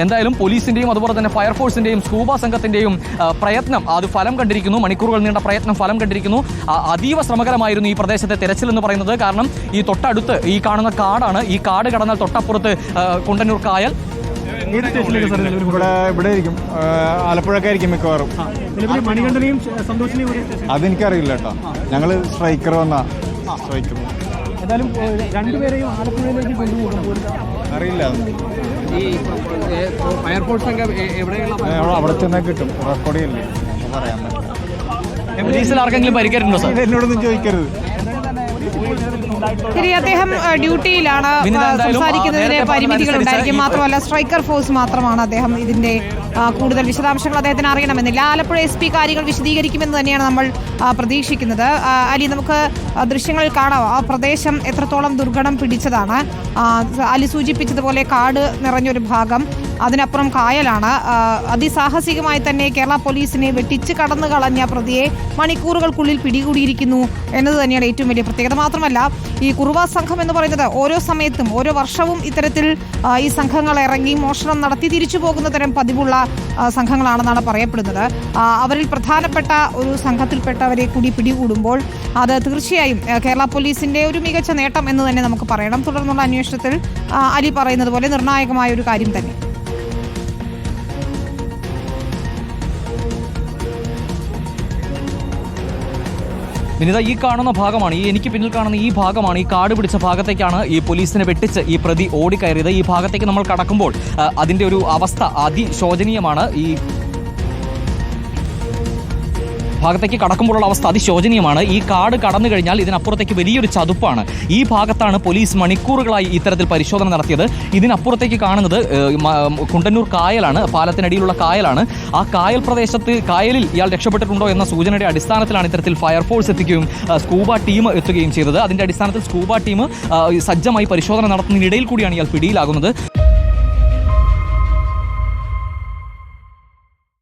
എന്തായാലും പോലീസിന്റെയും അതുപോലെ തന്നെ ഫയർഫോഴ്സിന്റെയും സ്കൂബ സംഘത്തിന്റെയും പ്രയത്നം അത് ഫലം കണ്ടിരിക്കുന്നു. മണിക്കൂറുകൾ നീണ്ട പ്രയത്നം ഫലം കണ്ടിരിക്കുന്നു. അതീവ ശ്രമകരമായിരുന്നു ഈ പ്രദേശത്തെ തെരച്ചിൽ എന്ന് പറയുന്നത്. കാരണം ഈ തൊട്ടടുത്ത് ഈ കാണുന്ന കാടാണ്. ഈ കാട് കടന്നാൽ തൊട്ടപ്പുറത്ത് കുണ്ടന്നൂർ കായൽ. ഇവിടെ ഇരിക്കും, ആലപ്പുഴക്കായിരിക്കും മിക്കവാറും. അതെനിക്കറിയില്ല കേട്ടോ. ഞങ്ങൾ സ്ട്രൈക്കർ വന്ന സ്ട്രൈക്കർ രണ്ടുപേരെയും ആലപ്പുഴയിലേക്ക് കൊണ്ടുപോകും. അറിയില്ല. ഫയർഫോഴ്സ് അവിടെ ചെന്നാൽ കിട്ടും. റെക്കോർഡ് ചെയ്യില്ലേ പറയാൻ പോലീസിൽ ആർക്കെങ്കിലും പരിക്കേറ്റുണ്ടോ സാർ? എന്നോടൊന്നും ചോദിക്കരുത്. ശരി, അദ്ദേഹം ഡ്യൂട്ടിയിലാണ്. സംസാരിക്കുന്നതിന് പരിമിതികൾ ഉണ്ടായിരിക്കും. മാത്രമല്ല സ്ട്രൈക്കർ ഫോഴ്സ് മാത്രമാണ് അദ്ദേഹം. ഇതിന്റെ കൂടുതൽ വിശദാംശങ്ങൾ അദ്ദേഹത്തിന് അറിയണമെന്നില്ല. ആലപ്പുഴ SP കാര്യങ്ങൾ വിശദീകരിക്കുമെന്ന് തന്നെയാണ് നമ്മൾ പ്രതീക്ഷിക്കുന്നത്. അലി, നമുക്ക് ദൃശ്യങ്ങളിൽ കാണാം ആ പ്രദേശം എത്രത്തോളം ദുർഘടം പിടിച്ചതാണ്. അലി സൂചിപ്പിച്ചതുപോലെ കാട് നിറഞ്ഞൊരു ഭാഗം, അതിനപ്പുറം കായലാണ്. അതിസാഹസികമായി തന്നെ കേരള പോലീസിനെ വെട്ടിച്ച് കടന്നു കളഞ്ഞ പ്രതിയെ മണിക്കൂറുകൾക്കുള്ളിൽ പിടികൂടിയിരിക്കുന്നു എന്നത് തന്നെയാണ് ഏറ്റവും വലിയ പ്രത്യേകത. മാത്രമല്ല ഈ കുറുവ സംഘം എന്ന് പറയുന്നത് ഓരോ സമയത്തും ഓരോ വർഷവും ഇത്തരത്തിൽ ഈ സംഘങ്ങൾ ഇറങ്ങി മോഷണം നടത്തി തിരിച്ചു പോകുന്ന തരം പതിവുള്ള സംഘങ്ങളാണെന്നാണ് പറയപ്പെടുന്നത്. അവരിൽ പ്രധാനപ്പെട്ട ഒരു സംഘത്തിൽപ്പെട്ടവരെ കൂടി പിടികൂടുമ്പോൾ അത് തീർച്ചയായും കേരള പോലീസിന്റെ ഒരു മികച്ച നേട്ടം എന്ന് തന്നെ നമുക്ക് പറയണം. തുടർന്നുള്ള അന്വേഷണത്തിൽ അലി പറയുന്നത് പോലെ നിർണായകമായ ഒരു കാര്യം തന്നെ. വിനിത, ഈ കാണുന്ന ഭാഗമാണ്, എനിക്ക് പിന്നിൽ കാണുന്ന ഈ ഭാഗമാണ്, ഈ കാട് പിടിച്ച ഭാഗത്തേക്കാണ് ഈ പോലീസിനെ വെട്ടിച്ച് ഈ പ്രതി ഓടിക്കയറിയത്. ഈ ഭാഗത്തേക്ക് നമ്മൾ കടക്കുമ്പോൾ അതിൻ്റെ ഒരു അവസ്ഥ അതിശോചനീയമാണ്. ഈ ഭാഗത്തേക്ക് കടക്കുമ്പോഴുള്ള അവസ്ഥ അതിശോചനീയമാണ്. ഈ കാട് കടന്നു കഴിഞ്ഞാൽ ഇതിനപ്പുറത്തേക്ക് വലിയൊരു ചതുപ്പാണ്. ഈ ഭാഗത്താണ് പോലീസ് മണിക്കൂറുകളായി ഇത്തരത്തിൽ പരിശോധന നടത്തിയത്. ഇതിനപ്പുറത്തേക്ക് കാണുന്നത് കുണ്ടന്നൂർ കായലാണ്, പാലത്തിനടിയിലുള്ള കായലാണ്. ആ കായൽ പ്രദേശത്ത് കായലിൽ ഇയാൾ രക്ഷപ്പെട്ടിട്ടുണ്ടോ എന്ന സൂചനയുടെ അടിസ്ഥാനത്തിലാണ് ഇത്തരത്തിൽ ഫയർഫോഴ്സ് എത്തുകയും സ്കൂബ ടീം എത്തുകയും ചെയ്തത്. അതിൻ്റെ അടിസ്ഥാനത്തിൽ സ്കൂബ ടീം സജ്ജമായി പരിശോധന നടത്തുന്നതിനിടയിൽ കൂടിയാണ് ഇയാൾ പിടിയിലാകുന്നത്.